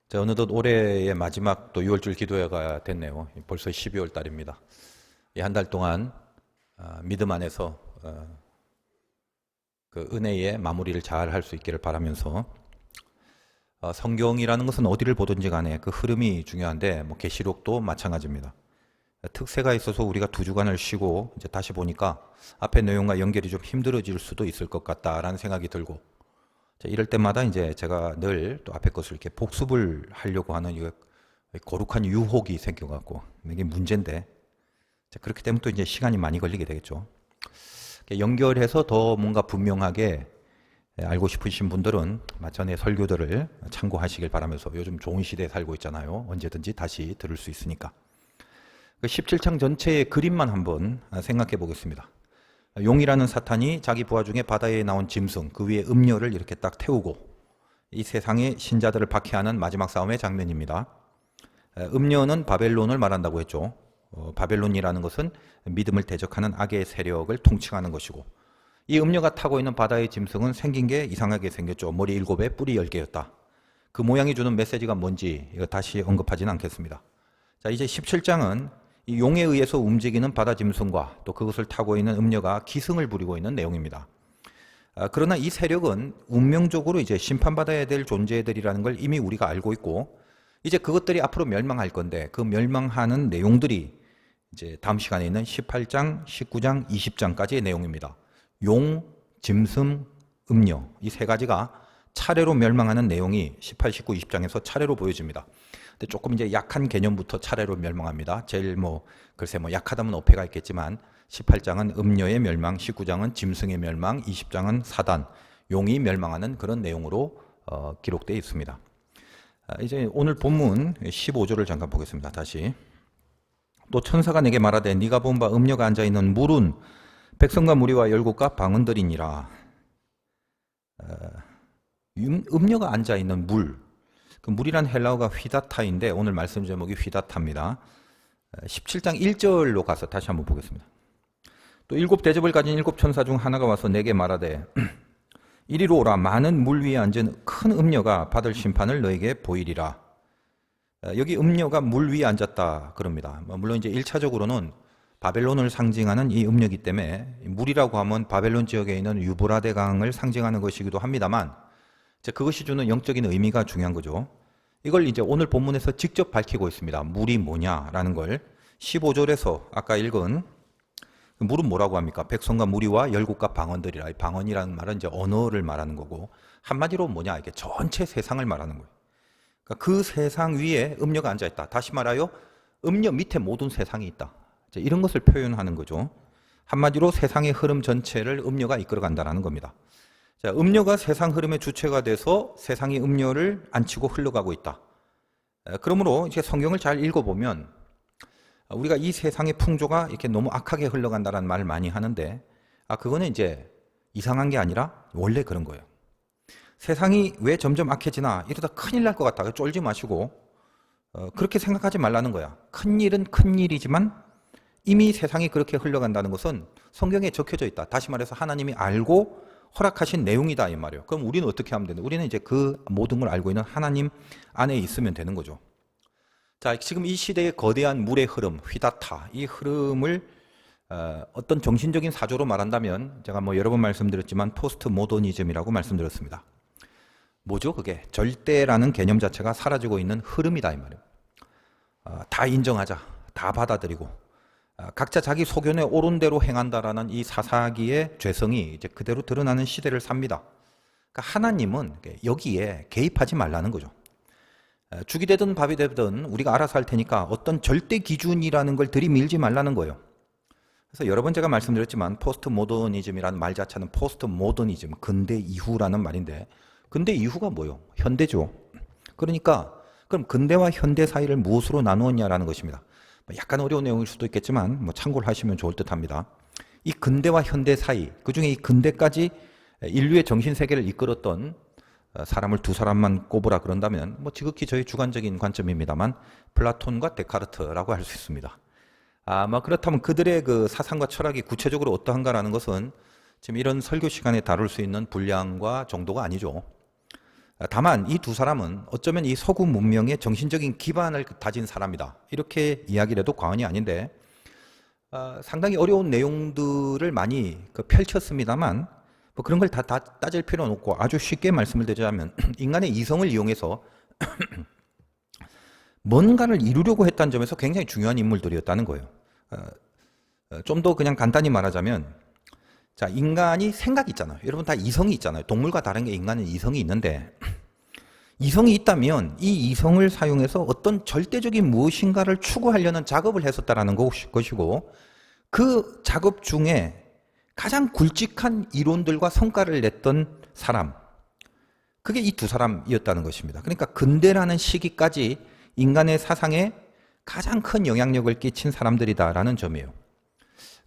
자, 어느덧 올해의 마지막 또 6월절 기도회가 됐네요. 벌써 12월 달입니다. 이 한 달 동안 믿음 안에서 그 은혜의 마무리를 잘 할 수 있기를 바라면서 성경이라는 것은 어디를 보든지 간에 그 흐름이 중요한데 뭐 계시록도 마찬가지입니다. 특세가 있어서 우리가 두 주간을 쉬고 이제 다시 보니까 앞의 내용과 연결이 좀 힘들어질 수도 있을 것 같다라는 생각이 들고, 자, 이럴 때마다 이제 제가 늘 또 앞에 것을 이렇게 복습을 하려고 하는 이 거룩한 유혹이 생겨갖고 이게 문제인데, 자, 그렇기 때문에 또 이제 시간이 많이 걸리게 되겠죠. 연결해서 더 뭔가 분명하게 알고 싶으신 분들은 전에 설교들을 참고하시길 바라면서, 요즘 좋은 시대에 살고 있잖아요. 언제든지 다시 들을 수 있으니까. 17장 전체의 그림만 한번 생각해 보겠습니다. 용이라는 사탄이 자기 부하 중에 바다에 나온 짐승 그 위에 음료를 이렇게 딱 태우고 이 세상의 신자들을 박해하는 마지막 싸움의 장면입니다. 음료는 바벨론을 말한다고 했죠. 바벨론이라는 것은 믿음을 대적하는 악의 세력을 통칭하는 것이고, 이 음료가 타고 있는 바다의 짐승은 생긴 게 이상하게 생겼죠. 머리 7에 뿔이 10개였다. 그 모양이 주는 메시지가 뭔지 이거 다시 언급하지는 않겠습니다. 자, 이제 17장은 이 용에 의해서 움직이는 바다 짐승과 또 그것을 타고 있는 음녀가 기승을 부리고 있는 내용입니다. 그러나 이 세력은 운명적으로 이제 심판받아야 될 존재들이라는 걸 이미 우리가 알고 있고, 이제 그것들이 앞으로 멸망할 건데 그 멸망하는 내용들이 이제 다음 시간에 있는 18장, 19장, 20장까지의 내용입니다. 용, 짐승, 음녀 이 세 가지가 차례로 멸망하는 내용이 18, 19, 20장에서 차례로 보여집니다. 근데 조금 이제 약한 개념부터 차례로 멸망합니다. 제일 글쎄 약하다면 어폐가 있겠지만 18장은 음녀의 멸망, 19장은 짐승의 멸망, 20장은 사단, 용이 멸망하는 그런 내용으로 기록되어 있습니다. 이제 오늘 본문 15절을 잠깐 보겠습니다. 다시. 또 천사가 내게 말하되 네가 본 바 음녀가 앉아 있는 물은 백성과 무리와 열국과 방언들이니라. 음녀가 앉아 있는 물, 그 물이란 헬라어가 휘다타인데 오늘 말씀 제목이 휘다타입니다. 17장 1절로 가서 다시 한번 보겠습니다. 또 일곱 대접을 가진 일곱 천사 중 하나가 와서 내게 말하되 이리로 오라. 많은 물 위에 앉은 큰 음녀가 받을 심판을 너에게 보이리라. 여기 음녀가 물 위에 앉았다 그럽니다. 물론 이제 1차적으로는 바벨론을 상징하는 이 음녀이기 때문에 물이라고 하면 바벨론 지역에 있는 유브라데 강을 상징하는 것이기도 합니다만, 그것이 주는 영적인 의미가 중요한 거죠. 이걸 이제 오늘 본문에서 직접 밝히고 있습니다. 물이 뭐냐라는 걸 15절에서 아까 읽은 물은 뭐라고 합니까? 백성과 무리와 열국과 방언들이라. 방언이라는 말은 이제 언어를 말하는 거고, 한마디로 뭐냐? 이게 전체 세상을 말하는 거예요. 그러니까 그 세상 위에 음녀가 앉아 있다. 다시 말하여 음녀 밑에 모든 세상이 있다. 이런 것을 표현하는 거죠. 한마디로 세상의 흐름 전체를 음녀가 이끌어간다는 겁니다. 자, 음녀가 세상 흐름의 주체가 돼서 세상이 음녀를 안치고 흘러가고 있다. 그러므로 이제 성경을 잘 읽어보면 우리가 이 세상의 풍조가 이렇게 너무 악하게 흘러간다는 말을 많이 하는데, 그거는 이제 이상한 게 아니라 원래 그런 거예요. 세상이 왜 점점 악해지나, 이러다 큰일 날 것 같다. 쫄지 마시고 그렇게 생각하지 말라는 거야. 큰일은 큰일이지만 이미 세상이 그렇게 흘러간다는 것은 성경에 적혀져 있다. 다시 말해서 하나님이 알고 허락하신 내용이다 이 말이에요. 그럼 우리는 어떻게 하면 되나? 우리는 이제 그 모든 걸 알고 있는 하나님 안에 있으면 되는 거죠. 자, 지금 이 시대의 거대한 물의 흐름, 휘다타, 이 흐름을 어떤 정신적인 사조로 말한다면, 제가 여러 번 말씀드렸지만 포스트 모더니즘이라고 말씀드렸습니다. 뭐죠? 그게 절대라는 개념 자체가 사라지고 있는 흐름이다 이 말이에요. 다 인정하자, 다 받아들이고 각자 자기 소견에 옳은 대로 행한다라는 이 사사기의 죄성이 이제 그대로 드러나는 시대를 삽니다. 그러니까 하나님은 여기에 개입하지 말라는 거죠. 죽이 되든 밥이 되든 우리가 알아서 할 테니까 어떤 절대 기준이라는 걸 들이밀지 말라는 거예요. 그래서 여러 번 제가 말씀드렸지만 포스트 모더니즘이라는 말 자체는 포스트 모더니즘, 근대 이후라는 말인데, 근대 이후가 뭐예요? 현대죠. 그러니까 그럼 근대와 현대 사이를 무엇으로 나누었냐라는 것입니다. 약간 어려운 내용일 수도 있겠지만 참고를 하시면 좋을 듯 합니다. 이 근대와 현대 사이, 그중에 이 근대까지 인류의 정신세계를 이끌었던 사람을 두 사람만 꼽으라 그런다면 지극히 저희 주관적인 관점입니다만 플라톤과 데카르트라고 할 수 있습니다. 그렇다면 그들의 그 사상과 철학이 구체적으로 어떠한가라는 것은 지금 이런 설교 시간에 다룰 수 있는 분량과 정도가 아니죠. 다만 이 두 사람은 어쩌면 이 서구 문명의 정신적인 기반을 다진 사람이다. 이렇게 이야기를 해도 과언이 아닌데 상당히 어려운 내용들을 많이 펼쳤습니다만 뭐 그런 걸 다 따질 필요는 없고 아주 쉽게 말씀을 드리자면 인간의 이성을 이용해서 뭔가를 이루려고 했다는 점에서 굉장히 중요한 인물들이었다는 거예요. 좀 더 그냥 간단히 말하자면 자, 인간이 생각이 있잖아요. 여러분 다 이성이 있잖아요. 동물과 다른 게 인간은 이성이 있는데 이성이 있다면 이 이성을 사용해서 어떤 절대적인 무엇인가를 추구하려는 작업을 했었다라는 것이고 그 작업 중에 가장 굵직한 이론들과 성과를 냈던 사람 그게 이 두 사람이었다는 것입니다. 그러니까 근대라는 시기까지 인간의 사상에 가장 큰 영향력을 끼친 사람들이다라는 점이에요.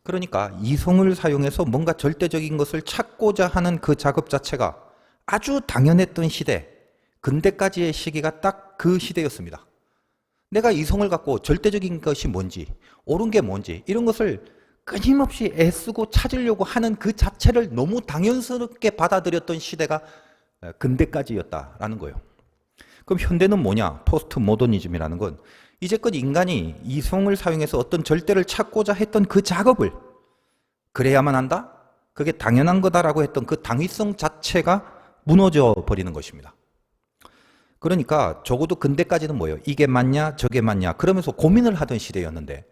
그러니까 이성을 사용해서 뭔가 절대적인 것을 찾고자 하는 그 작업 자체가 아주 당연했던 시대, 근대까지의 시기가 딱 그 시대였습니다. 내가 이성을 갖고 절대적인 것이 뭔지, 옳은 게 뭔지 이런 것을 끊임없이 애쓰고 찾으려고 하는 그 자체를 너무 당연스럽게 받아들였던 시대가 근대까지였다라는 거예요. 그럼 현대는 뭐냐? 포스트 모더니즘이라는 건 이제껏 인간이 이성을 사용해서 어떤 절대를 찾고자 했던 그 작업을 그래야만 한다? 그게 당연한 거다라고 했던 그 당위성 자체가 무너져 버리는 것입니다. 그러니까 적어도 근대까지는 뭐예요? 이게 맞냐 저게 맞냐 그러면서 고민을 하던 시대였는데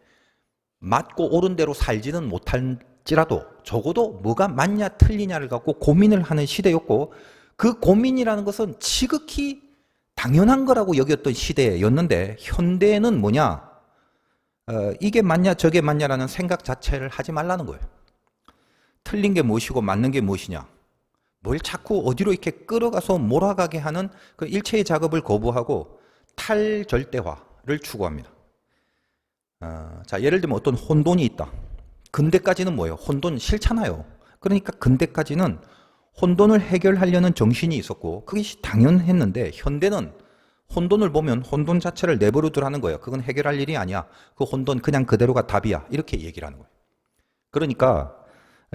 맞고 옳은 대로 살지는 못할지라도 적어도 뭐가 맞냐 틀리냐를 갖고 고민을 하는 시대였고 그 고민이라는 것은 지극히 당연한 거라고 여겼던 시대였는데 현대는 뭐냐? 이게 맞냐 저게 맞냐라는 생각 자체를 하지 말라는 거예요. 틀린 게 무엇이고 맞는 게 무엇이냐? 뭘 자꾸 어디로 이렇게 끌어가서 몰아가게 하는 그 일체의 작업을 거부하고 탈절대화를 추구합니다. 자, 예를 들면 어떤 혼돈이 있다. 근대까지는 뭐예요? 혼돈 싫잖아요. 그러니까 근대까지는 혼돈을 해결하려는 정신이 있었고 그것이 당연했는데 현대는 혼돈을 보면 혼돈 자체를 내버려 두라는 거예요. 그건 해결할 일이 아니야. 그 혼돈 그냥 그대로가 답이야. 이렇게 얘기를 하는 거예요. 그러니까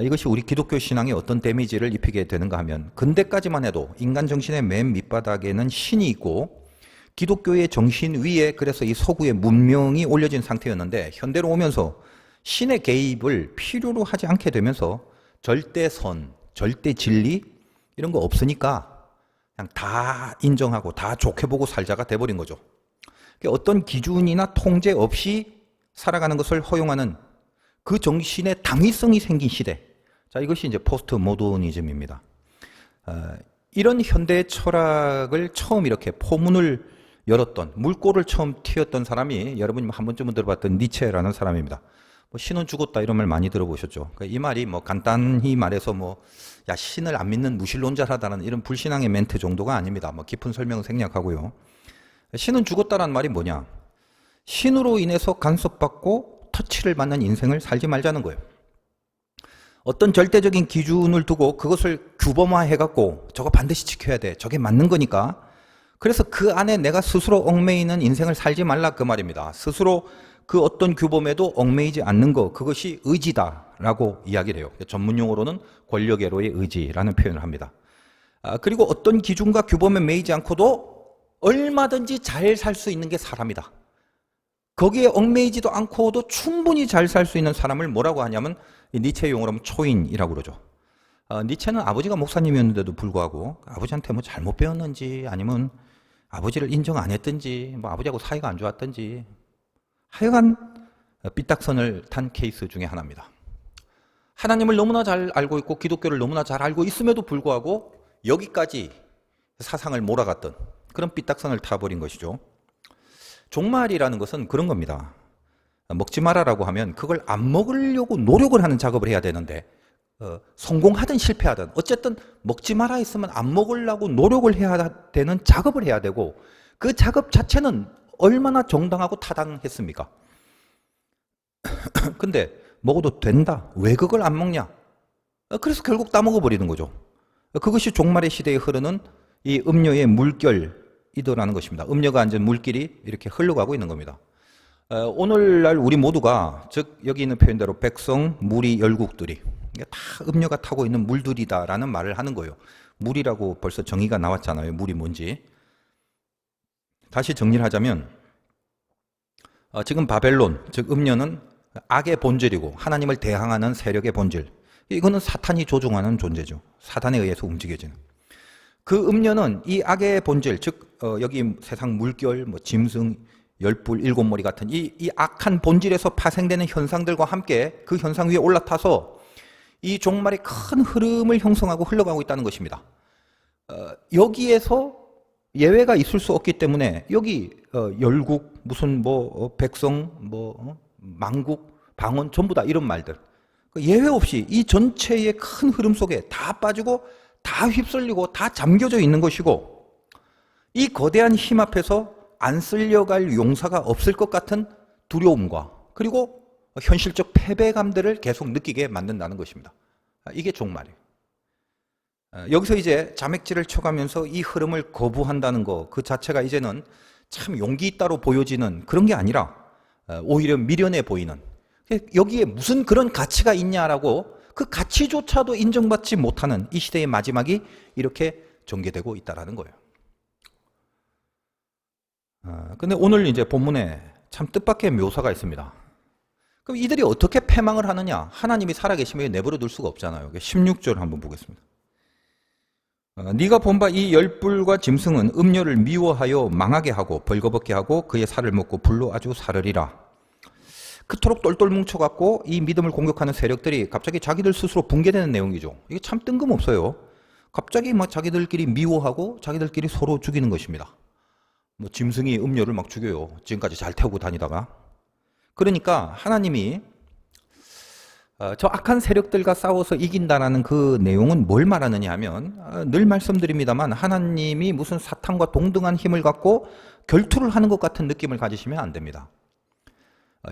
이것이 우리 기독교 신앙에 어떤 데미지를 입히게 되는가 하면 근대까지만 해도 인간 정신의 맨 밑바닥에는 신이 있고 기독교의 정신 위에 그래서 이 서구의 문명이 올려진 상태였는데 현대로 오면서 신의 개입을 필요로 하지 않게 되면서 절대선, 절대 진리 이런 거 없으니까 그냥 다 인정하고 다 좋게 보고 살자가 돼버린 거죠. 어떤 기준이나 통제 없이 살아가는 것을 허용하는 그 정신의 당위성이 생긴 시대. 자, 이것이 이제 포스트 모더니즘입니다. 이런 현대 철학을 처음 이렇게 포문을 열었던 물꼬를 처음 틔웠던 사람이 여러분이 한 번쯤은 들어봤던 니체라는 사람입니다. 뭐 신은 죽었다 이런 말 많이 들어보셨죠. 그러니까 이 말이 뭐 간단히 말해서 뭐 야 신을 안 믿는 무신론자라다는 이런 불신앙의 멘트 정도가 아닙니다. 뭐 깊은 설명은 생략하고요. 신은 죽었다라는 말이 뭐냐? 신으로 인해서 간섭받고 터치를 받는 인생을 살지 말자는 거예요. 어떤 절대적인 기준을 두고 그것을 규범화해갖고 저거 반드시 지켜야 돼. 저게 맞는 거니까. 그래서 그 안에 내가 스스로 얽매이는 인생을 살지 말라 그 말입니다. 스스로 그 어떤 규범에도 얽매이지 않는 것, 그것이 의지다라고 이야기를 해요. 전문 용어로는 권력애로의 의지라는 표현을 합니다. 그리고 어떤 기준과 규범에 매이지 않고도 얼마든지 잘 살 수 있는 게 사람이다. 거기에 얽매이지도 않고도 충분히 잘 살 수 있는 사람을 뭐라고 하냐면 니체 용어로 하면 초인이라고 그러죠. 니체는 아버지가 목사님이었는데도 불구하고 아버지한테 뭐 잘못 배웠는지 아니면 아버지를 인정 안 했든지 뭐 아버지하고 사이가 안 좋았든지 하여간 삐딱선을 탄 케이스 중에 하나입니다. 하나님을 너무나 잘 알고 있고 기독교를 너무나 잘 알고 있음에도 불구하고 여기까지 사상을 몰아갔던 그런 삐딱선을 타버린 것이죠. 종말이라는 것은 그런 겁니다. 먹지 마라라고 하면 그걸 안 먹으려고 노력을 하는 작업을 해야 되는데 성공하든 실패하든 어쨌든 먹지 마라 했으면 안 먹으려고 노력을 해야 되는 작업을 해야 되고 그 작업 자체는 얼마나 정당하고 타당했습니까? 근데 먹어도 된다. 왜 그걸 안 먹냐? 그래서 결국 다 먹어버리는 거죠. 그것이 종말의 시대에 흐르는 이 음료의 물결이더라는 것입니다. 음료가 앉은 물길이 이렇게 흘러가고 있는 겁니다. 오늘날 우리 모두가 즉 여기 있는 표현대로 백성, 무리, 열국들이 이게 다 음료가 타고 있는 물들이다라는 말을 하는 거예요. 물이라고 벌써 정의가 나왔잖아요. 물이 뭔지. 다시 정리를 하자면 지금 바벨론, 즉 음녀는 악의 본질이고 하나님을 대항하는 세력의 본질. 이거는 사탄이 조종하는 존재죠. 사탄에 의해서 움직여지는. 그 음녀는 이 악의 본질, 즉 여기 세상 물결, 뭐 짐승, 열불, 일곱머리 같은 이 악한 본질에서 파생되는 현상들과 함께 그 현상 위에 올라타서 이 종말의 큰 흐름을 형성하고 흘러가고 있다는 것입니다. 여기에서 예외가 있을 수 없기 때문에 여기 열국, 무슨 뭐 백성, 뭐 망국, 방언 전부 다 이런 말들 예외 없이 이 전체의 큰 흐름 속에 다 빠지고 다 휩쓸리고 다 잠겨져 있는 것이고 이 거대한 힘 앞에서 안 쓸려갈 용사가 없을 것 같은 두려움과 그리고 현실적 패배감들을 계속 느끼게 만든다는 것입니다. 이게 종말이에요. 여기서 이제 자맥질을 쳐가면서 이 흐름을 거부한다는 거 그 자체가 이제는 참 용기 있다로 보여지는 그런 게 아니라 오히려 미련해 보이는 여기에 무슨 그런 가치가 있냐라고 그 가치조차도 인정받지 못하는 이 시대의 마지막이 이렇게 전개되고 있다는 거예요. 근데 오늘 이제 본문에 참 뜻밖의 묘사가 있습니다. 그럼 이들이 어떻게 패망을 하느냐? 하나님이 살아계시면 내버려 둘 수가 없잖아요. 16절 한번 보겠습니다. 네가 본 바 이 열불과 짐승은 음녀를 미워하여 망하게 하고 벌거벗게 하고 그의 살을 먹고 불로 아주 사르리라. 그토록 똘똘 뭉쳐갖고 이 믿음을 공격하는 세력들이 갑자기 자기들 스스로 붕괴되는 내용이죠. 이게 참 뜬금없어요. 갑자기 막 자기들끼리 미워하고 자기들끼리 서로 죽이는 것입니다. 뭐 짐승이 음녀를 막 죽여요. 지금까지 잘 태우고 다니다가. 그러니까 하나님이 저 악한 세력들과 싸워서 이긴다라는 그 내용은 뭘 말하느냐 하면 늘 말씀드립니다만 하나님이 무슨 사탄과 동등한 힘을 갖고 결투를 하는 것 같은 느낌을 가지시면 안 됩니다.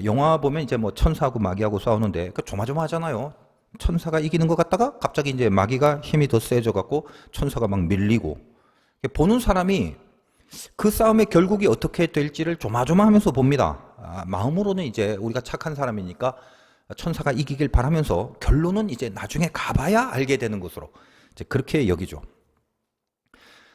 영화 보면 이제 뭐 천사하고 마귀하고 싸우는데 그 조마조마하잖아요. 천사가 이기는 것 같다가 갑자기 이제 마귀가 힘이 더 세져 갖고 천사가 막 밀리고 보는 사람이 그 싸움의 결국이 어떻게 될지를 조마조마하면서 봅니다. 마음으로는 이제 우리가 착한 사람이니까 천사가 이기길 바라면서 결론은 이제 나중에 가봐야 알게 되는 것으로 이제 그렇게 여기죠.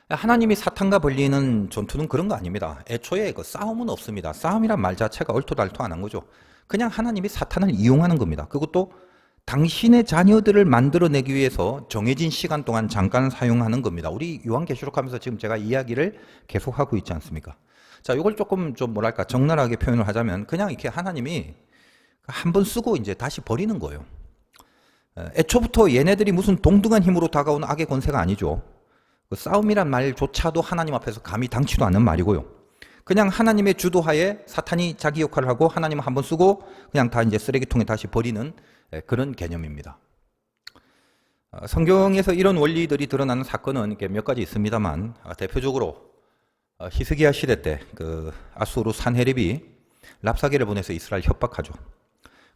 하나님이 사탄과 벌리는 전투는 그런 거 아닙니다. 애초에 그 싸움은 없습니다. 싸움이란 말 자체가 얼토달토 안 한 거죠. 그냥 하나님이 사탄을 이용하는 겁니다. 그것도 당신의 자녀들을 만들어내기 위해서 정해진 시간 동안 잠깐 사용하는 겁니다. 우리 요한계시록 하면서 지금 제가 이야기를 계속하고 있지 않습니까? 자, 이걸 조금 좀 뭐랄까 적나라하게 표현을 하자면 그냥 이렇게 하나님이 한 번 쓰고 이제 다시 버리는 거예요. 애초부터 얘네들이 무슨 동등한 힘으로 다가오는 악의 권세가 아니죠. 그 싸움이란 말조차도 하나님 앞에서 감히 당치도 않는 말이고요. 그냥 하나님의 주도하에 사탄이 자기 역할을 하고 하나님은 한 번 쓰고 그냥 다 이제 쓰레기통에 다시 버리는 그런 개념입니다. 성경에서 이런 원리들이 드러나는 사건은 몇 가지 있습니다만 대표적으로 히스기야 시대 때 그 아수르 산헤립이 랍사게를 보내서 이스라엘 협박하죠.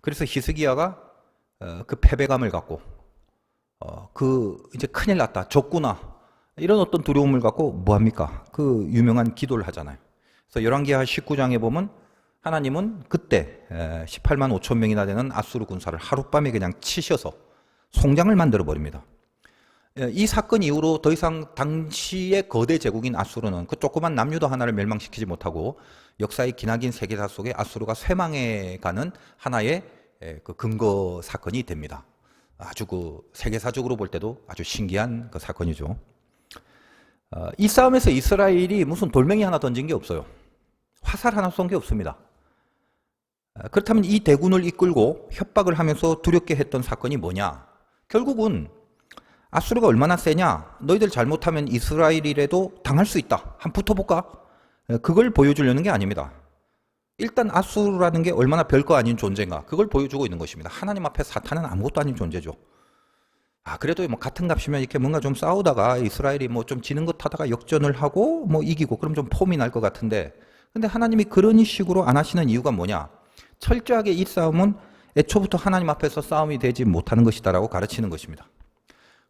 그래서 히스기야가 그 패배감을 갖고 이제 큰일 났다, 졌구나 이런 어떤 두려움을 갖고 뭐 합니까? 그 유명한 기도를 하잖아요. 그래서 열왕기하 19장에 보면 하나님은 그때 18만 5천 명이나 되는 아수르 군사를 하룻밤에 그냥 치셔서 송장을 만들어 버립니다. 이 사건 이후로 더 이상 당시의 거대 제국인 아수르는 그 조그만 남유다 하나를 멸망시키지 못하고 역사의 기나긴 세계사 속에 아수르가 쇠망해 가는 하나의 그 근거 사건이 됩니다. 아주 그 세계사적으로 볼 때도 아주 신기한 그 사건이죠. 이 싸움에서 이스라엘이 무슨 돌멩이 하나 던진 게 없어요. 화살 하나 쏜 게 없습니다. 그렇다면 이 대군을 이끌고 협박을 하면서 두렵게 했던 사건이 뭐냐? 결국은 아수르가 얼마나 세냐? 너희들 잘못하면 이스라엘이라도 당할 수 있다. 한번 붙어볼까? 그걸 보여주려는 게 아닙니다. 일단 아수르라는 게 얼마나 별거 아닌 존재인가? 그걸 보여주고 있는 것입니다. 하나님 앞에 사탄은 아무것도 아닌 존재죠. 그래도 뭐 같은 값이면 이렇게 뭔가 좀 싸우다가 이스라엘이 뭐 좀 지는 것 하다가 역전을 하고 뭐 이기고 그럼 좀 폼이 날 것 같은데 근데 하나님이 그런 식으로 안 하시는 이유가 뭐냐? 철저하게 이 싸움은 애초부터 하나님 앞에서 싸움이 되지 못하는 것이다라고 가르치는 것입니다.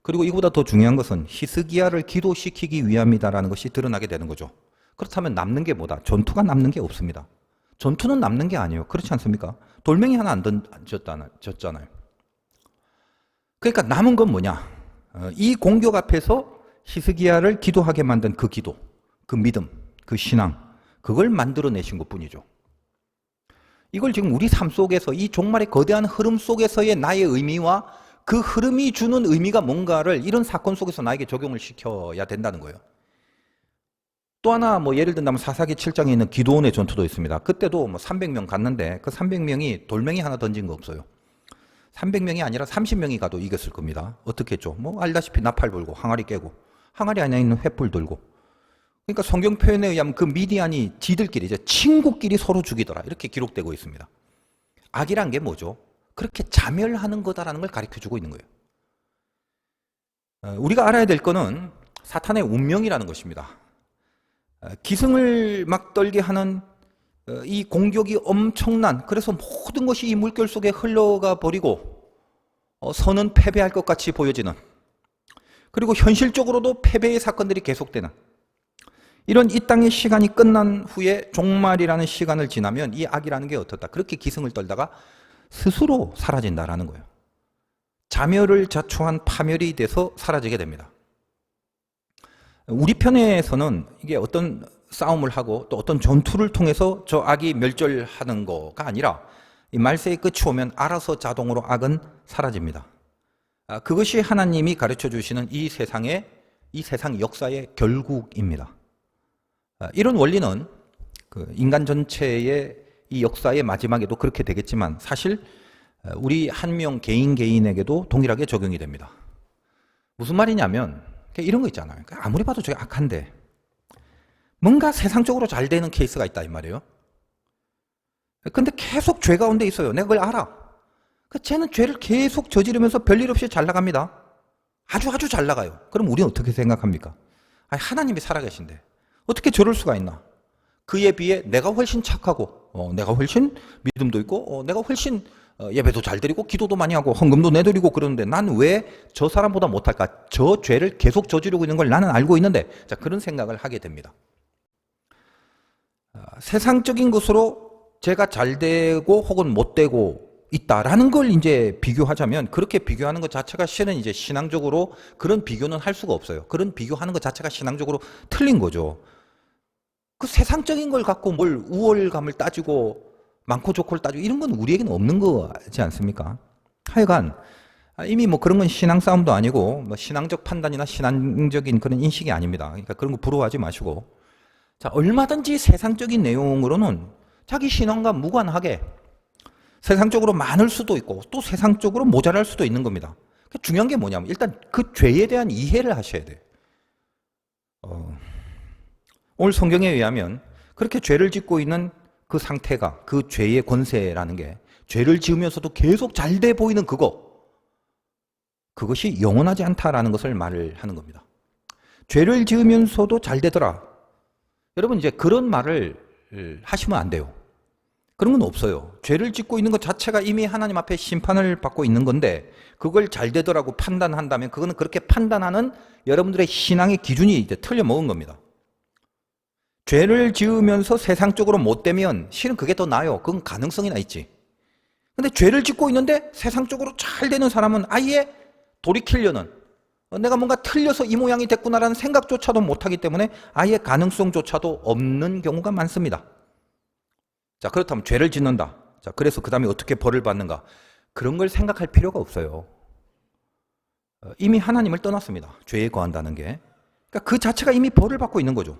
그리고 이보다 더 중요한 것은 히스기야를 기도시키기 위함이다라는 것이 드러나게 되는 거죠. 그렇다면 남는 게 뭐다? 전투가 남는 게 없습니다. 전투는 남는 게 아니에요. 그렇지 않습니까? 돌멩이 하나 안 졌잖아요. 그러니까 남은 건 뭐냐? 이 공격 앞에서 히스기야를 기도하게 만든 그 기도, 그 믿음, 그 신앙, 그걸 만들어내신 것뿐이죠. 이걸 지금 우리 삶 속에서 이 종말의 거대한 흐름 속에서의 나의 의미와 그 흐름이 주는 의미가 뭔가를 이런 사건 속에서 나에게 적용을 시켜야 된다는 거예요. 또 하나 예를 든다면 사사기 7장에 있는 기드온의 전투도 있습니다. 그때도 300명 갔는데 그 300명이 돌멩이 하나 던진 거 없어요. 300명이 아니라 30명이 가도 이겼을 겁니다. 어떻게 했죠? 알다시피 나팔 불고 항아리 깨고 항아리 안에 있는 횃불 들고. 그러니까 성경 표현에 의하면 그 미디안이 지들끼리 이제 친구끼리 서로 죽이더라. 이렇게 기록되고 있습니다. 악이란 게 뭐죠? 그렇게 자멸하는 거다라는 걸 가르쳐 주고 있는 거예요. 우리가 알아야 될 거는 사탄의 운명이라는 것입니다. 기승을 막 떨게 하는 이 공격이 엄청난, 그래서 모든 것이 이 물결 속에 흘러가 버리고 선은 패배할 것 같이 보여지는, 그리고 현실적으로도 패배의 사건들이 계속되는 이런 이 땅의 시간이 끝난 후에 종말이라는 시간을 지나면 이 악이라는 게 어떻다? 그렇게 기승을 떨다가 스스로 사라진다라는 거예요. 자멸을 자초한 파멸이 돼서 사라지게 됩니다. 우리 편에서는 이게 어떤 싸움을 하고 또 어떤 전투를 통해서 저 악이 멸절하는 거가 아니라 이 말세의 끝이 오면 알아서 자동으로 악은 사라집니다. 그것이 하나님이 가르쳐 주시는 이 세상 역사의 결국입니다. 이런 원리는 그 인간 전체의 이 역사의 마지막에도 그렇게 되겠지만 사실 우리 한 명 개인에게도 동일하게 적용이 됩니다. 무슨 말이냐면 이런 거 있잖아요. 아무리 봐도 저게 악한데 뭔가 세상적으로 잘 되는 케이스가 있다 이 말이에요. 근데 계속 죄 가운데 있어요. 내가 그걸 알아. 쟤는 죄를 계속 저지르면서 별일 없이 잘 나갑니다. 아주 잘 나가요. 그럼 우리는 어떻게 생각합니까? 하나님이 살아계신데 어떻게 저럴 수가 있나? 그에 비해 내가 훨씬 착하고 내가 훨씬 믿음도 있고 내가 훨씬 예배도 잘 드리고 기도도 많이 하고 헌금도 내드리고 그러는데 난 왜 저 사람보다 못할까? 저 죄를 계속 저지르고 있는 걸 나는 알고 있는데, 자, 그런 생각을 하게 됩니다. 세상적인 것으로 제가 잘 되고 혹은 못 되고 있다라는 걸 이제 비교하자면, 그렇게 비교하는 것 자체가 실은 이제 신앙적으로 그런 비교는 할 수가 없어요. 그런 비교하는 것 자체가 신앙적으로 틀린 거죠. 그 세상적인 걸 갖고 뭘 우월감을 따지고 많고 좋고를 따지고 이런 건 우리에게는 없는 거지 않습니까? 하여간 이미 그런 건 신앙 싸움도 아니고 신앙적 판단이나 신앙적인 그런 인식이 아닙니다. 그러니까 그런 거 부러워하지 마시고, 자, 얼마든지 세상적인 내용으로는 자기 신앙과 무관하게 세상적으로 많을 수도 있고 또 세상적으로 모자랄 수도 있는 겁니다. 그러니까 중요한 게 뭐냐면 일단 그 죄에 대한 이해를 하셔야 돼요. 오늘 성경에 의하면 그렇게 죄를 짓고 있는 그 상태가, 그 죄의 권세라는 게 죄를 지으면서도 계속 잘 돼 보이는 그것이 영원하지 않다라는 것을 말을 하는 겁니다. 죄를 지으면서도 잘 되더라. 여러분 이제 그런 말을 하시면 안 돼요. 그런 건 없어요. 죄를 짓고 있는 것 자체가 이미 하나님 앞에 심판을 받고 있는 건데 그걸 잘 되더라고 판단한다면 그거는 그렇게 판단하는 여러분들의 신앙의 기준이 이제 틀려 먹은 겁니다. 죄를 지으면서 세상적으로 못 되면 실은 그게 더 나아요. 그건 가능성이나 있지. 근데 죄를 짓고 있는데 세상적으로 잘 되는 사람은 아예 돌이키려는, 내가 뭔가 틀려서 이 모양이 됐구나라는 생각조차도 못하기 때문에 아예 가능성조차도 없는 경우가 많습니다. 자, 그렇다면 죄를 짓는다. 자, 그래서 그 다음에 어떻게 벌을 받는가? 그런 걸 생각할 필요가 없어요. 이미 하나님을 떠났습니다. 죄에 거한다는 게. 그러니까 그 자체가 이미 벌을 받고 있는 거죠.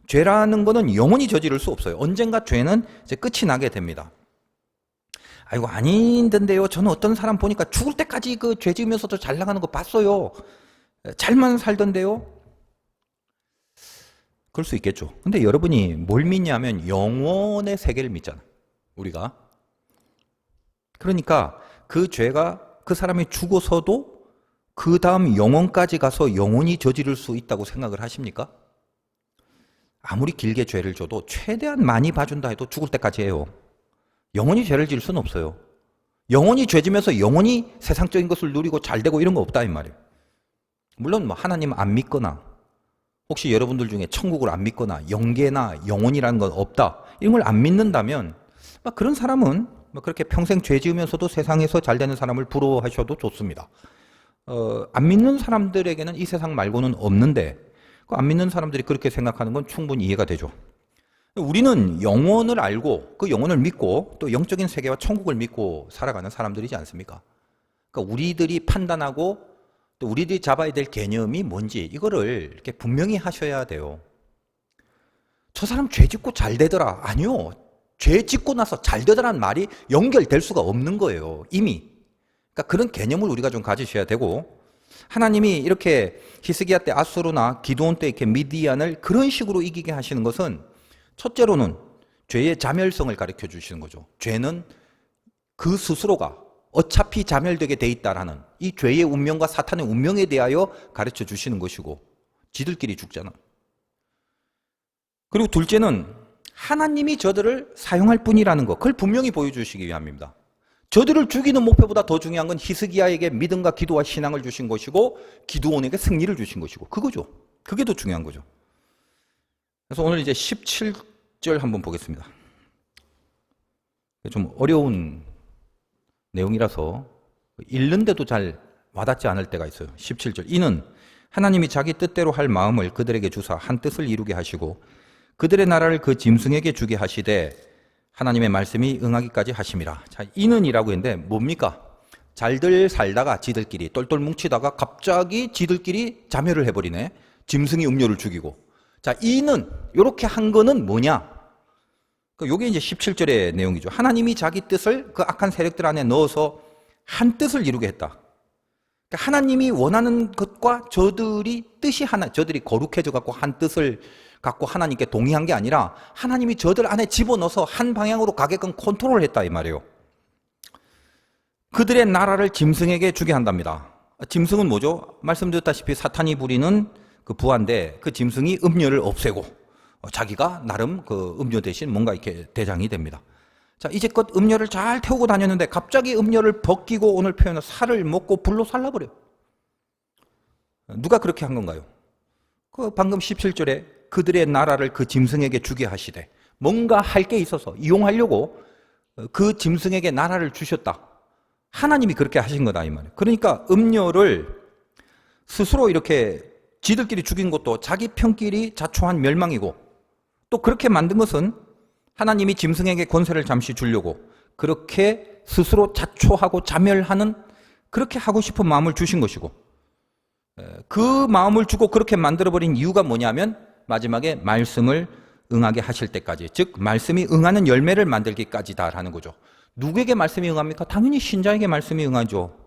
죄라는 거는 영원히 저지를 수 없어요. 언젠가 죄는 이제 끝이 나게 됩니다. 아이고, 아닌데요. 저는 어떤 사람 보니까 죽을 때까지 그 죄 지으면서도 잘 나가는 거 봤어요. 잘만 살던데요. 그럴 수 있겠죠. 근데 여러분이 뭘 믿냐면 영원의 세계를 믿잖아요. 우리가. 그러니까 그 죄가 그 사람이 죽어서도 그 다음 영원까지 가서 영원히 저지를 수 있다고 생각을 하십니까? 아무리 길게 죄를 져도 최대한 많이 봐준다 해도 죽을 때까지 해요. 영원히 죄를 지을 수는 없어요. 영원히 죄 지면서 영원히 세상적인 것을 누리고 잘 되고 이런 거 없다 이 말이에요. 물론 하나님 안 믿거나 혹시 여러분들 중에 천국을 안 믿거나 영계나 영혼이라는 건 없다 이런 걸 안 믿는다면 그런 사람은 그렇게 평생 죄 지으면서도 세상에서 잘 되는 사람을 부러워하셔도 좋습니다. 안 믿는 사람들에게는 이 세상 말고는 없는데 안 믿는 사람들이 그렇게 생각하는 건 충분히 이해가 되죠. 우리는 영혼을 알고 그 영혼을 믿고 또 영적인 세계와 천국을 믿고 살아가는 사람들이지 않습니까? 그러니까 우리들이 판단하고 또 우리들이 잡아야 될 개념이 뭔지 이거를 이렇게 분명히 하셔야 돼요. 저 사람 죄 짓고 잘 되더라. 아니요. 죄 짓고 나서 잘 되더라는 말이 연결될 수가 없는 거예요. 이미. 그러니까 그런 개념을 우리가 좀 가지셔야 되고 하나님이 이렇게 히스기야 때 아수르나 기드온 때 이렇게 미디안을 그런 식으로 이기게 하시는 것은 첫째로는 죄의 자멸성을 가르쳐 주시는 거죠. 죄는 그 스스로가 어차피 자멸되게 돼 있다라는 이 죄의 운명과 사탄의 운명에 대하여 가르쳐 주시는 것이고 지들끼리 죽잖아. 그리고 둘째는 하나님이 저들을 사용할 뿐이라는 것, 그걸 분명히 보여주시기 위함입니다. 저들을 죽이는 목표보다 더 중요한 건 히스기야에게 믿음과 기도와 신앙을 주신 것이고 기드온에게 승리를 주신 것이고 그거죠. 그게 더 중요한 거죠. 그래서 오늘 이제 17절 한번 보겠습니다. 좀 어려운 내용이라서 읽는데도 잘 와닿지 않을 때가 있어요. 17절. 이는 하나님이 자기 뜻대로 할 마음을 그들에게 주사 한 뜻을 이루게 하시고 그들의 나라를 그 짐승에게 주게 하시되 하나님의 말씀이 응하기까지 하심이라. 자, 이는이라고 했는데 뭡니까? 잘들 살다가 지들끼리 똘똘 뭉치다가 갑자기 지들끼리 자멸을 해버리네. 짐승이 음료를 죽이고. 자, 이는 이렇게 한 거는 뭐냐? 요게 이제 17절의 내용이죠. 하나님이 자기 뜻을 그 악한 세력들 안에 넣어서 한 뜻을 이루게 했다. 그러니까 하나님이 원하는 것과 저들이 뜻이 하나, 저들이 거룩해져 갖고 한 뜻을 갖고 하나님께 동의한 게 아니라 하나님이 저들 안에 집어넣어서 한 방향으로 가게끔 컨트롤을 했다 이 말이에요. 그들의 나라를 짐승에게 주게 한답니다. 짐승은 뭐죠? 말씀드렸다시피 사탄이 부리는 그 부하인데 그 짐승이 음료를 없애고 자기가 나름 그 음료 대신 뭔가 이렇게 대장이 됩니다. 자, 이제껏 음료를 잘 태우고 다녔는데 갑자기 음료를 벗기고 오늘 표현은 살을 먹고 불로 살라버려요. 누가 그렇게 한 건가요? 그 방금 17절에 그들의 나라를 그 짐승에게 주게 하시되 뭔가 할 게 있어서 이용하려고 그 짐승에게 나라를 주셨다. 하나님이 그렇게 하신 거다 이 말이에요. 그러니까 음료를 스스로 이렇게 지들끼리 죽인 것도 자기 편끼리 자초한 멸망이고 또 그렇게 만든 것은 하나님이 짐승에게 권세를 잠시 주려고 그렇게 스스로 자초하고 자멸하는 그렇게 하고 싶은 마음을 주신 것이고 그 마음을 주고 그렇게 만들어버린 이유가 뭐냐면 마지막에 말씀을 응하게 하실 때까지, 즉 말씀이 응하는 열매를 만들기까지다라는 거죠. 누구에게 말씀이 응합니까? 당연히 신자에게 말씀이 응하죠.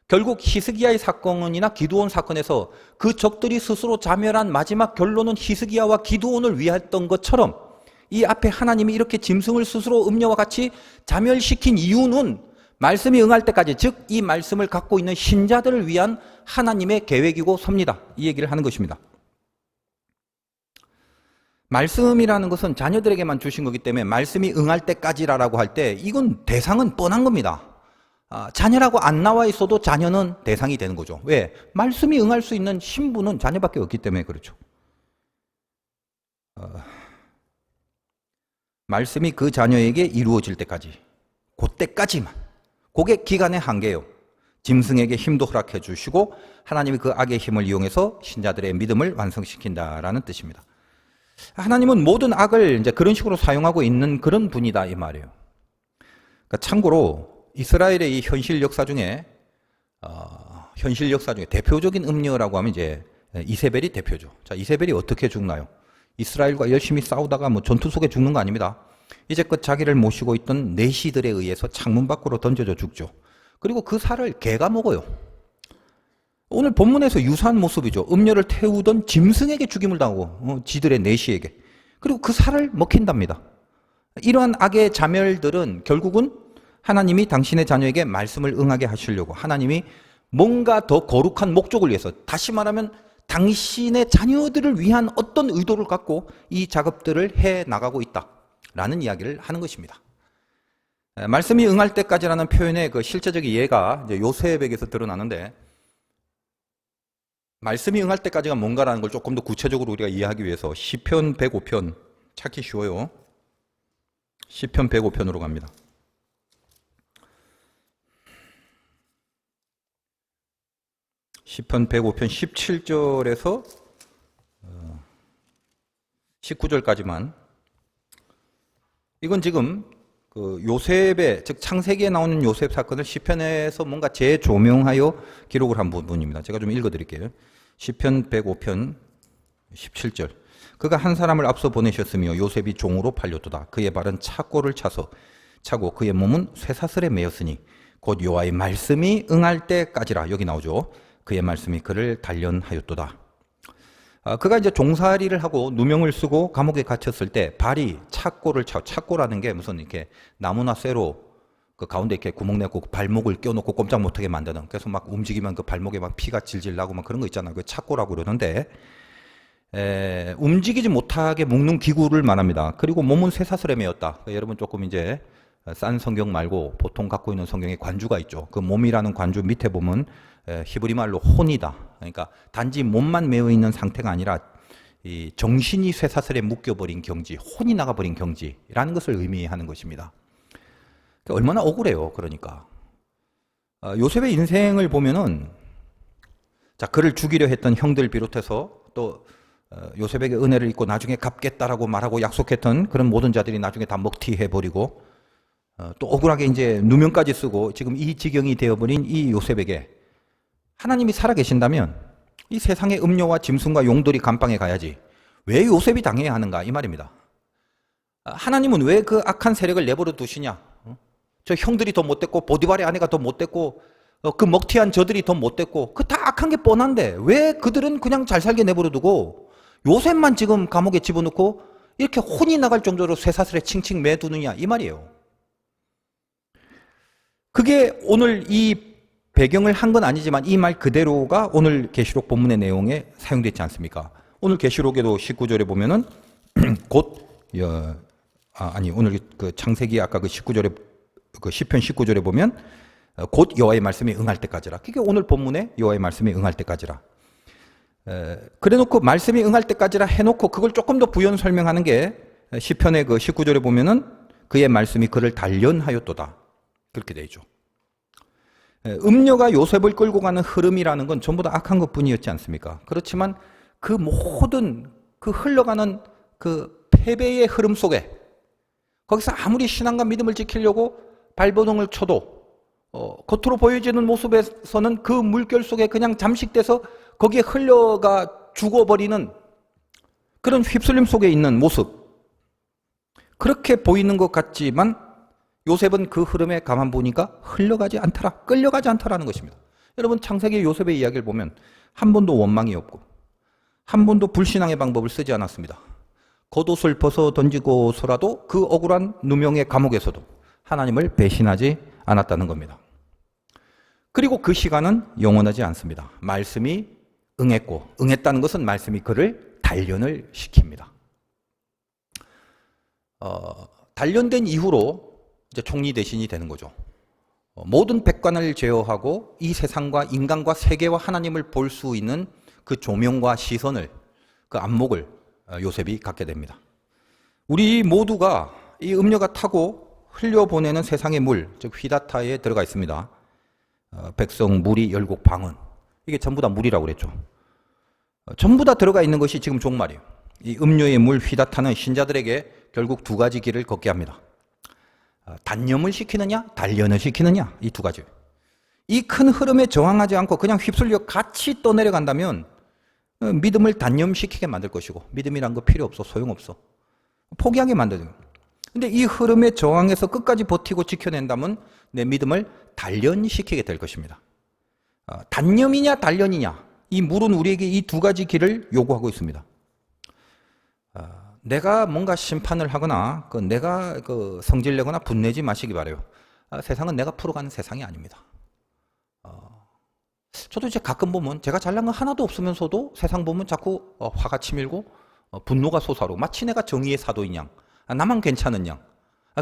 결국 히스기야의 사건이나 기드온 사건에서 그 적들이 스스로 자멸한 마지막 결론은 히스기야와 기드온을 위했던 것처럼 이 앞에 하나님이 이렇게 짐승을 스스로 음녀와 같이 자멸시킨 이유는 말씀이 응할 때까지, 즉 이 말씀을 갖고 있는 신자들을 위한 하나님의 계획이고 섭니다. 이 얘기를 하는 것입니다. 말씀이라는 것은 자녀들에게만 주신 거기 때문에 말씀이 응할 때까지라고 할 때 이건 대상은 뻔한 겁니다. 자녀라고 안 나와 있어도 자녀는 대상이 되는 거죠. 왜? 말씀이 응할 수 있는 신부는 자녀밖에 없기 때문에 그렇죠. 말씀이 그 자녀에게 이루어질 때까지, 그때까지만. 그게 기간의 한계예요. 짐승에게 힘도 허락해 주시고 하나님이 그 악의 힘을 이용해서 신자들의 믿음을 완성시킨다라는 뜻입니다. 하나님은 모든 악을 이제 그런 식으로 사용하고 있는 그런 분이다 이 말이에요. 그러니까 참고로 이스라엘의 이 현실 역사 중에 대표적인 음녀라고 하면 이제 이세벨이 대표죠. 자, 이세벨이 어떻게 죽나요? 이스라엘과 열심히 싸우다가 뭐 전투 속에 죽는 거 아닙니다. 이제껏 자기를 모시고 있던 내시들에 의해서 창문 밖으로 던져져 죽죠. 그리고 그 살을 개가 먹어요. 오늘 본문에서 유사한 모습이죠. 음료를 태우던 짐승에게 죽임을 당하고 지들의 내시에게. 그리고 그 살을 먹힌답니다. 이러한 악의 자멸들은 결국은 하나님이 당신의 자녀에게 말씀을 응하게 하시려고 하나님이 뭔가 더 거룩한 목적을 위해서, 다시 말하면 당신의 자녀들을 위한 어떤 의도를 갖고 이 작업들을 해 나가고 있다라는 이야기를 하는 것입니다. 말씀이 응할 때까지라는 표현의 그 실제적인 예가 이제 요셉에게서 드러나는데, 말씀이 응할 때까지가 뭔가라는 걸 조금 더 구체적으로 우리가 이해하기 위해서 시편 105편 찾기 쉬워요. 시편 105편으로 갑니다. 시편 105편 17절에서 19절까지만. 이건 지금 그 요셉의, 즉 창세기에 나오는 요셉 사건을 시편에서 뭔가 재조명하여 기록을 한 부분입니다. 제가 좀 읽어드릴게요. 시편 105편 17절. 그가 한 사람을 앞서 보내셨으며 요셉이 종으로 팔렸도다. 그의 발은 착고를 차고 그의 몸은 쇠사슬에 매였으니 곧 여호와의 말씀이 응할 때까지라. 여기 나오죠. 그의 말씀이 그를 단련하였도다. 그가 이제 종살이를 하고 누명을 쓰고 감옥에 갇혔을 때 발이 착고를 차고, 착고라는 게 무슨 이렇게 나무나 쇠로 그 가운데 이렇게 구멍 내고 발목을 껴놓고 꼼짝 못하게 만드는, 그래서 막 움직이면 그 발목에 막 피가 질질 나고 막 그런 거 있잖아요. 그 착고라고 그러는데, 움직이지 못하게 묶는 기구를 말합니다. 그리고 몸은 쇠사슬에 매였다. 여러분 조금 이제 싼 성경 말고 보통 갖고 있는 성경에 관주가 있죠. 그 몸이라는 관주 밑에 보면 히브리 말로 혼이다. 그러니까 단지 몸만 매여 있는 상태가 아니라 이 정신이 쇠사슬에 묶여버린 경지, 혼이 나가버린 경지라는 것을 의미하는 것입니다. 얼마나 억울해요. 그러니까 요셉의 인생을 보면은, 자, 그를 죽이려 했던 형들 비롯해서 또 요셉에게 은혜를 입고 나중에 갚겠다라고 말하고 약속했던 그런 모든 자들이 나중에 다 먹튀해버리고, 또 억울하게 이제 누명까지 쓰고 지금 이 지경이 되어버린 이 요셉에게 하나님이 살아계신다면 이 세상의 음료와 짐승과 용들이 감방에 가야지 왜 요셉이 당해야 하는가, 이 말입니다. 하나님은 왜 그 악한 세력을 내버려 두시냐? 저 형들이 더 못됐고 보디발의 아내가 더 못됐고 그 먹튀한 저들이 더 못됐고 그 다 악한 게 뻔한데 왜 그들은 그냥 잘 살게 내버려 두고 요셉만 지금 감옥에 집어넣고 이렇게 혼이 나갈 정도로 쇠사슬에 칭칭 매두느냐, 이 말이에요. 그게 오늘 이 배경을 한 건 아니지만 이 말 그대로가 오늘 계시록 본문의 내용에 사용되지 않습니까? 오늘 계시록에도 19절에 보면은 오늘 그 창세기 아까 그 19절에 그 시편 19절에 보면 곧 여호와의 말씀이 응할 때까지라. 그게 오늘 본문에 여호와의 말씀이 응할 때까지라. 그래놓고 말씀이 응할 때까지라 해놓고 그걸 조금 더 부연 설명하는 게 시편의 그 19절에 보면은 그의 말씀이 그를 단련하였도다. 그렇게 되어 있죠. 음녀가 요셉을 끌고 가는 흐름이라는 건 전부 다 악한 것뿐이었지 않습니까? 그렇지만 그 모든 그 흘러가는 그 패배의 흐름 속에 거기서 아무리 신앙과 믿음을 지키려고 발버둥을 쳐도 겉으로 보여지는 모습에서는 그 물결 속에 그냥 잠식돼서 거기에 흘러가 죽어버리는 그런 휩쓸림 속에 있는 모습, 그렇게 보이는 것 같지만 요셉은 그 흐름에 가만 보니까 흘러가지 않더라, 끌려가지 않더라는 것입니다. 여러분 창세기 요셉의 이야기를 보면 한 번도 원망이 없고 한 번도 불신앙의 방법을 쓰지 않았습니다. 겉옷을 벗어 던지고서라도 그 억울한 누명의 감옥에서도 하나님을 배신하지 않았다는 겁니다. 그리고 그 시간은 영원하지 않습니다. 말씀이 응했고, 응했다는 것은 말씀이 그를 단련을 시킵니다. 단련된 이후로 이제 총리 대신이 되는 거죠. 모든 백관을 제어하고 이 세상과 인간과 세계와 하나님을 볼 수 있는 그 조명과 시선을, 그 안목을 요셉이 갖게 됩니다. 우리 모두가 이 음녀가 타고 흘려보내는 세상의 물, 즉 휘다타에 들어가 있습니다. 백성, 무리, 열국, 방언, 이게 전부 다 물이라고 그랬죠. 전부 다 들어가 있는 것이 지금 종말이에요. 이 음료의 물 휘다타는 신자들에게 결국 두 가지 길을 걷게 합니다. 단념을 시키느냐, 단련을 시키느냐, 이 두 가지. 이 큰 흐름에 저항하지 않고 그냥 휩쓸려 같이 떠내려간다면 믿음을 단념시키게 만들 것이고, 믿음이란 거 필요 없어, 소용없어, 포기하게 만드는 거예요. 근데 이 흐름에 저항해서 끝까지 버티고 지켜낸다면 내 믿음을 단련시키게 될 것입니다. 단념이냐 단련이냐, 이 물은 우리에게 이 두 가지 길을 요구하고 있습니다. 내가 뭔가 심판을 하거나 내가 성질내거나 분내지 마시기 바라요. 세상은 내가 풀어가는 세상이 아닙니다. 저도 이제 가끔 보면 제가 잘난 건 하나도 없으면서도 세상 보면 자꾸 화가 치밀고 분노가 솟아오르고 마치 내가 정의의 사도인 양, 나만 괜찮은 양,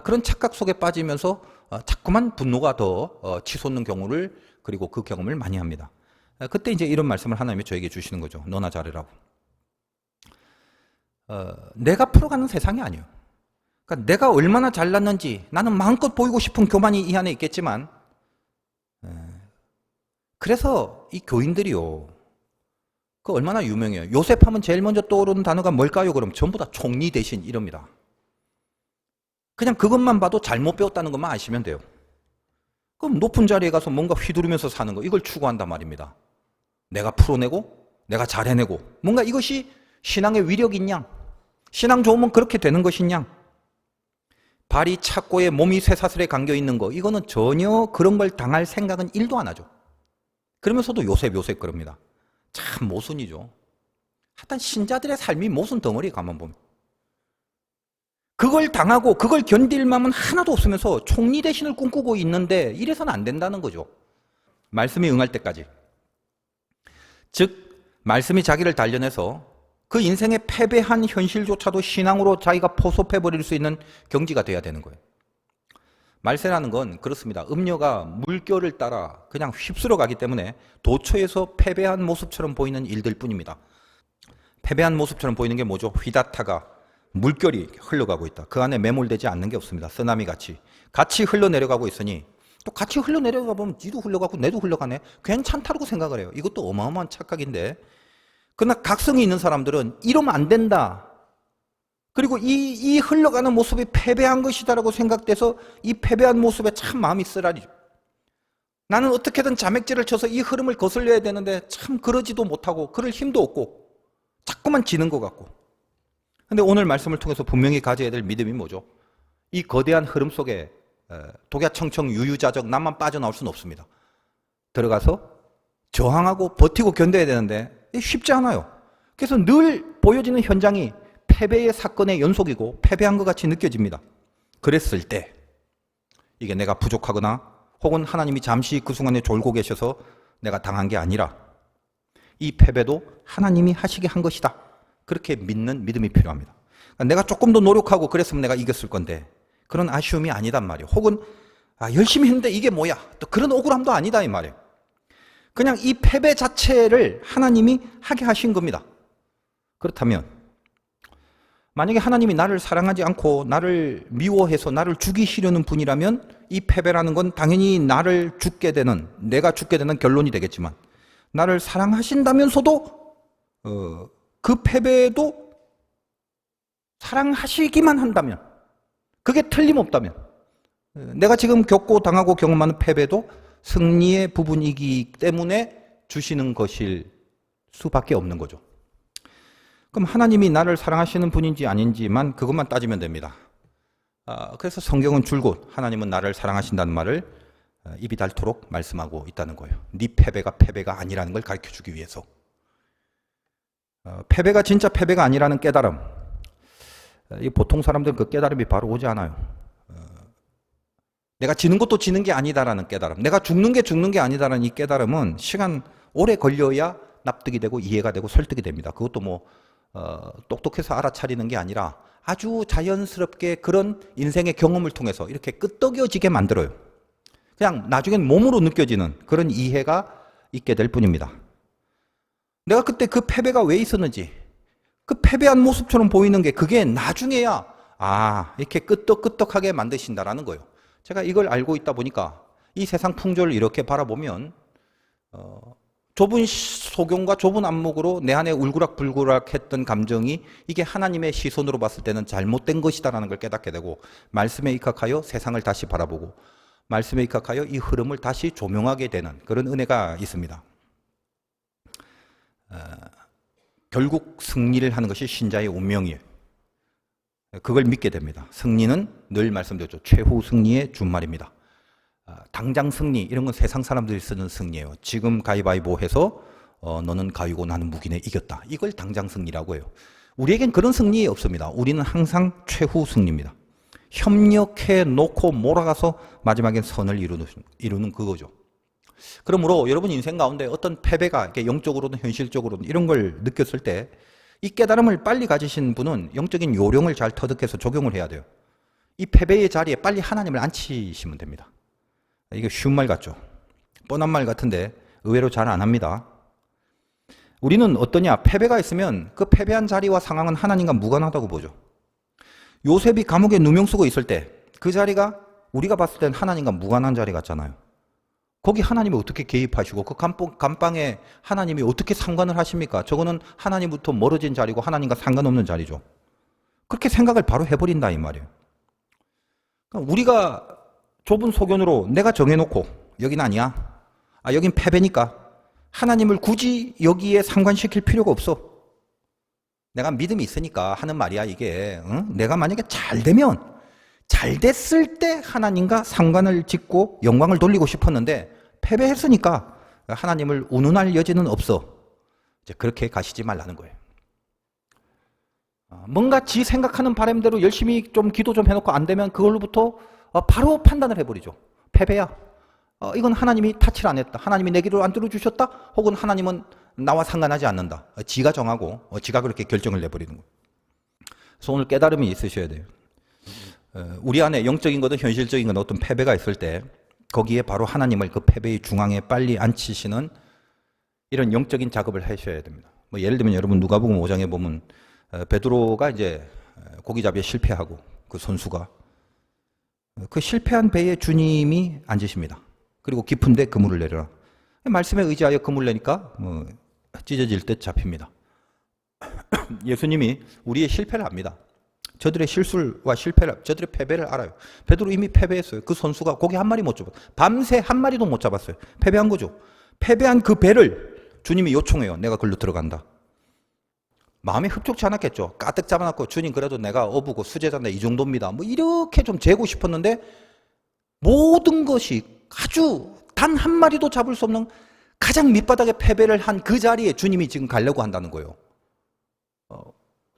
그런 착각 속에 빠지면서 자꾸만 분노가 더 치솟는 경우를, 그리고 그 경험을 많이 합니다. 그때 이제 이런 말씀을 하나님이 저에게 주시는 거죠. 너나 잘해라고. 내가 풀어가는 세상이 아니에요. 그러니까 내가 얼마나 잘났는지 나는 마음껏 보이고 싶은 교만이 이 안에 있겠지만 그래서 이 교인들이요, 그 얼마나 유명해요. 요셉 하면 제일 먼저 떠오르는 단어가 뭘까요? 그럼 전부 다 총리 대신 이럽니다. 그냥 그것만 봐도 잘못 배웠다는 것만 아시면 돼요. 그럼 높은 자리에 가서 뭔가 휘두르면서 사는 거, 이걸 추구한단 말입니다. 내가 풀어내고 내가 잘해내고, 뭔가 이것이 신앙의 위력인 양, 신앙 좋으면 그렇게 되는 것인 양, 발이 착고에 몸이 쇠사슬에 감겨 있는 거, 이거는 전혀 그런 걸 당할 생각은 1도 안 하죠. 그러면서도 요셉 그럽니다. 참 모순이죠. 하여튼 신자들의 삶이 모순 덩어리 가만 보면. 그걸 당하고 그걸 견딜 마음은 하나도 없으면서 총리 대신을 꿈꾸고 있는데 이래서는 안 된다는 거죠. 말씀이 응할 때까지. 즉 말씀이 자기를 단련해서 그 인생의 패배한 현실조차도 신앙으로 자기가 포섭해버릴 수 있는 경지가 돼야 되는 거예요. 말세라는 건 그렇습니다. 음녀가 물결을 따라 그냥 휩쓸어 가기 때문에 도처에서 패배한 모습처럼 보이는 일들 뿐입니다. 패배한 모습처럼 보이는 게 뭐죠? 휘다타가 물결이 흘러가고 있다. 그 안에 매몰되지 않는 게 없습니다. 쓰나미 같이 흘러내려가고 있으니, 또 같이 흘러내려가 보면 니도 흘러가고 내도 흘러가네, 괜찮다고 생각을 해요. 이것도 어마어마한 착각인데, 그러나 각성이 있는 사람들은 이러면 안 된다, 그리고 이 흘러가는 모습이 패배한 것이다라고 생각돼서 이 패배한 모습에 참 마음이 쓰라리죠. 나는 어떻게든 자맥질을 쳐서 이 흐름을 거슬려야 되는데 참 그러지도 못하고 그럴 힘도 없고 자꾸만 지는 것 같고. 근데 오늘 말씀을 통해서 분명히 가져야 될 믿음이 뭐죠? 이 거대한 흐름 속에 독야청청 유유자적 나만 빠져나올 수는 없습니다. 들어가서 저항하고 버티고 견뎌야 되는데 쉽지 않아요. 그래서 늘 보여지는 현장이 패배의 사건의 연속이고 패배한 것 같이 느껴집니다. 그랬을 때 이게 내가 부족하거나 혹은 하나님이 잠시 그 순간에 졸고 계셔서 내가 당한 게 아니라 이 패배도 하나님이 하시게 한 것이다, 그렇게 믿는 믿음이 필요합니다. 그러니까 내가 조금 더 노력하고 그랬으면 내가 이겼을 건데 그런 아쉬움이 아니단 말이에요. 혹은 열심히 했는데 이게 뭐야, 또 그런 억울함도 아니다 이 말이에요. 그냥 이 패배 자체를 하나님이 하게 하신 겁니다. 그렇다면 만약에 하나님이 나를 사랑하지 않고 나를 미워해서 나를 죽이시려는 분이라면 이 패배라는 건 당연히 나를 죽게 되는, 내가 죽게 되는 결론이 되겠지만, 나를 사랑하신다면서도 그 패배도 사랑하시기만 한다면, 그게 틀림없다면, 내가 지금 겪고 당하고 경험하는 패배도 승리의 부분이기 때문에 주시는 것일 수밖에 없는 거죠. 그럼 하나님이 나를 사랑하시는 분인지 아닌지만 그것만 따지면 됩니다. 그래서 성경은 줄곧 하나님은 나를 사랑하신다는 말을 입이 닳도록 말씀하고 있다는 거예요. 네 패배가 패배가 아니라는 걸 가르쳐주기 위해서. 패배가 진짜 패배가 아니라는 깨달음, 보통 사람들은 그 깨달음이 바로 오지 않아요. 내가 지는 것도 지는 게 아니다라는 깨달음, 내가 죽는 게 아니다라는 이 깨달음은 시간 오래 걸려야 납득이 되고 이해가 되고 설득이 됩니다. 그것도 뭐 똑똑해서 알아차리는 게 아니라 아주 자연스럽게 그런 인생의 경험을 통해서 이렇게 끄떡여지게 만들어요. 그냥 나중엔 몸으로 느껴지는 그런 이해가 있게 될 뿐입니다. 내가 그때 그 패배가 왜 있었는지, 그 패배한 모습처럼 보이는 게 그게 나중에야 이렇게 끄떡끄떡하게 만드신다라는 거예요. 제가 이걸 알고 있다 보니까 이 세상 풍조를 이렇게 바라보면 좁은 소경과 좁은 안목으로 내 안에 울그락불그락 했던 감정이 이게 하나님의 시선으로 봤을 때는 잘못된 것이다라는 걸 깨닫게 되고, 말씀에 입각하여 세상을 다시 바라보고 말씀에 입각하여 이 흐름을 다시 조명하게 되는 그런 은혜가 있습니다. 결국 승리를 하는 것이 신자의 운명이에요. 그걸 믿게 됩니다. 승리는 늘 말씀드렸죠. 최후 승리의 준말입니다. 당장 승리, 이런 건 세상 사람들이 쓰는 승리예요. 지금 가위바위보 해서 너는 가위고 나는 무기내 이겼다, 이걸 당장 승리라고 해요. 우리에겐 그런 승리 없습니다. 우리는 항상 최후 승리입니다. 협력해 놓고 몰아가서 마지막엔 선을 이루는 그거죠. 그러므로 여러분 인생 가운데 어떤 패배가 이렇게 영적으로든 현실적으로든 이런 걸 느꼈을 때 이 깨달음을 빨리 가지신 분은 영적인 요령을 잘 터득해서 적용을 해야 돼요. 이 패배의 자리에 빨리 하나님을 앉히시면 됩니다. 이게 쉬운 말 같죠? 뻔한 말 같은데 의외로 잘 안 합니다. 우리는 어떠냐? 패배가 있으면 그 패배한 자리와 상황은 하나님과 무관하다고 보죠. 요셉이 감옥에 누명 쓰고 있을 때 그 자리가 우리가 봤을 땐 하나님과 무관한 자리 같잖아요. 거기 하나님이 어떻게 개입하시고 그 감방에 하나님이 어떻게 상관을 하십니까? 저거는 하나님부터 멀어진 자리고 하나님과 상관없는 자리죠. 그렇게 생각을 바로 해버린다 이 말이에요. 그러니까 우리가 좁은 소견으로 내가 정해놓고 여긴 아니야. 여긴 패배니까 하나님을 굳이 여기에 상관시킬 필요가 없어. 내가 믿음이 있으니까 하는 말이야 이게. 응? 내가 만약에 잘 되면 잘 됐을 때 하나님과 상관을 짓고 영광을 돌리고 싶었는데 패배했으니까 하나님을 운운할 여지는 없어. 이제 그렇게 가시지 말라는 거예요. 뭔가 지 생각하는 바람대로 열심히 좀 기도 좀 해놓고 안 되면 그걸로부터 바로 판단을 해버리죠. 패배야. 이건 하나님이 타치를 안 했다. 하나님이 내 기도를 안 들어주셨다. 혹은 하나님은 나와 상관하지 않는다. 지가 정하고 지가 그렇게 결정을 내버리는 거예요. 그래서 오늘 깨달음이 있으셔야 돼요. 우리 안에 영적인 거든 현실적인 거든 어떤 패배가 있을 때 거기에 바로 하나님을 그 패배의 중앙에 빨리 앉히시는 이런 영적인 작업을 하셔야 됩니다. 뭐 예를 들면 여러분 누가복음 5장에 보면 베드로가 이제 고기잡이에 실패하고 그 선수가 그 실패한 배에 주님이 앉으십니다. 그리고 깊은데 그물을 내려라. 말씀에 의지하여 그물 내니까 찢어질 듯 잡힙니다. 예수님이 우리의 실패를 압니다. 저들의 실수와 실패를, 저들의 패배를 알아요. 베드로 이미 패배했어요. 그 선수가 고기 한 마리 못 잡았어요. 밤새 한 마리도 못 잡았어요. 패배한 거죠. 패배한 그 배를 주님이 요청해요. 내가 글로 들어간다. 마음에 흡족치 않았겠죠. 가득 잡아놨고 주님 그래도 내가 어부고 수제자인데 이 정도입니다. 뭐 이렇게 좀 재고 싶었는데 모든 것이 아주 단 한 마리도 잡을 수 없는 가장 밑바닥에 패배를 한 그 자리에 주님이 지금 가려고 한다는 거예요.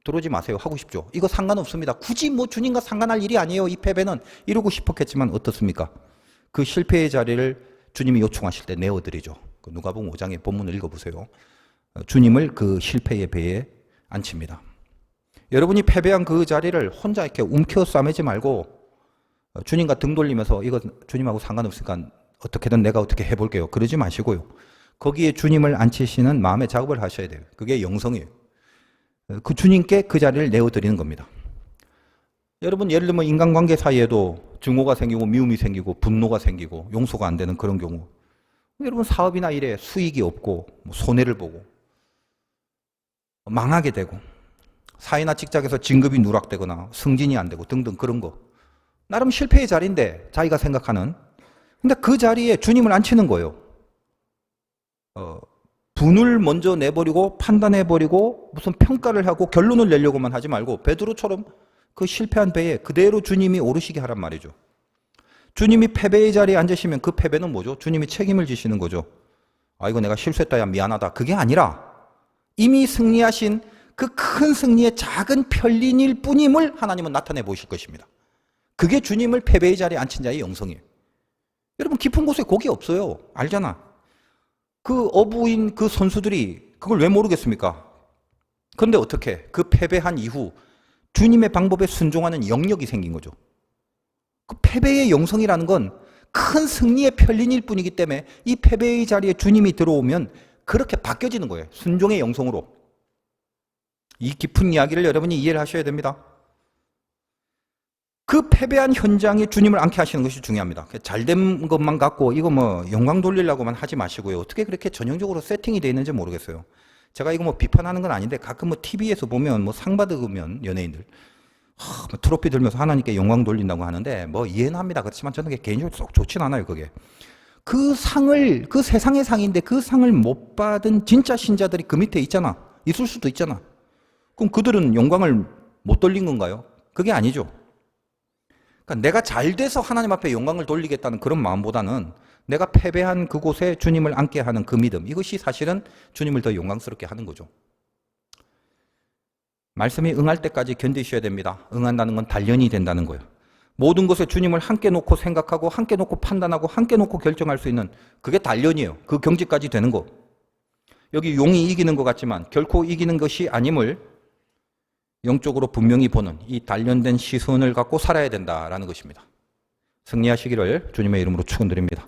들어오지 마세요. 하고 싶죠. 이거 상관없습니다. 굳이 뭐 주님과 상관할 일이 아니에요. 이 패배는 이러고 싶었겠지만 어떻습니까? 그 실패의 자리를 주님이 요청하실 때 내어드리죠. 누가복음 5장의 본문을 읽어보세요. 주님을 그 실패의 배에 앉힙니다. 여러분이 패배한 그 자리를 혼자 이렇게 움켜 싸매지 말고 주님과 등 돌리면서 이거 주님하고 상관없으니까 어떻게든 내가 어떻게 해볼게요. 그러지 마시고요. 거기에 주님을 앉히시는 마음의 작업을 하셔야 돼요. 그게 영성이에요. 그 주님께 그 자리를 내어드리는 겁니다. 여러분 예를 들면 인간관계 사이에도 증오가 생기고 미움이 생기고 분노가 생기고 용서가 안 되는 그런 경우, 여러분 사업이나 일에 수익이 없고 손해를 보고 망하게 되고 사회나 직장에서 진급이 누락되거나 승진이 안 되고 등등 그런 거 나름 실패의 자리인데 자기가 생각하는, 근데 그 자리에 주님을 앉히는 거예요. 분을 먼저 내버리고 판단해버리고 무슨 평가를 하고 결론을 내려고만 하지 말고 베드로처럼 그 실패한 배에 그대로 주님이 오르시게 하란 말이죠. 주님이 패배의 자리에 앉으시면 그 패배는 뭐죠? 주님이 책임을 지시는 거죠. 이거 내가 실수했다, 야 미안하다. 그게 아니라 이미 승리하신 그 큰 승리의 작은 편린일 뿐임을 하나님은 나타내 보실 것입니다. 그게 주님을 패배의 자리에 앉힌 자의 영성이에요. 여러분 깊은 곳에 고기 없어요. 알잖아. 그 어부인 그 선수들이 그걸 왜 모르겠습니까? 그런데 어떻게 그 패배한 이후 주님의 방법에 순종하는 영역이 생긴 거죠. 그 패배의 영성이라는 건 큰 승리의 편린일 뿐이기 때문에 이 패배의 자리에 주님이 들어오면 그렇게 바뀌어지는 거예요. 순종의 영성으로. 이 깊은 이야기를 여러분이 이해를 하셔야 됩니다. 그 패배한 현장에 주님을 앉게 하시는 것이 중요합니다. 잘된 것만 갖고 이거 뭐 영광 돌리려고만 하지 마시고요. 어떻게 그렇게 전형적으로 세팅이 되어 있는지 모르겠어요. 제가 이거 뭐 비판하는 건 아닌데 가끔 뭐 TV에서 보면 뭐 상 받으면 연예인들 뭐 트로피 들면서 하나님께 영광 돌린다고 하는데 뭐 이해는 합니다. 그렇지만 저는 개인적으로 썩 좋진 않아요. 그게. 그 상을, 그 세상의 상인데 그 상을 못 받은 진짜 신자들이 그 밑에 있잖아. 있을 수도 있잖아. 그럼 그들은 영광을 못 돌린 건가요? 그게 아니죠. 그러니까 내가 잘 돼서 하나님 앞에 영광을 돌리겠다는 그런 마음보다는 내가 패배한 그곳에 주님을 앉게 하는 그 믿음, 이것이 사실은 주님을 더 영광스럽게 하는 거죠. 말씀이 응할 때까지 견디셔야 됩니다. 응한다는 건 단련이 된다는 거예요. 모든 것에 주님을 함께 놓고 생각하고 함께 놓고 판단하고 함께 놓고 결정할 수 있는 그게 단련이에요. 그 경지까지 되는 거. 여기 용이 이기는 것 같지만 결코 이기는 것이 아님을 영적으로 분명히 보는 이 단련된 시선을 갖고 살아야 된다라는 것입니다. 승리하시기를 주님의 이름으로 축원드립니다.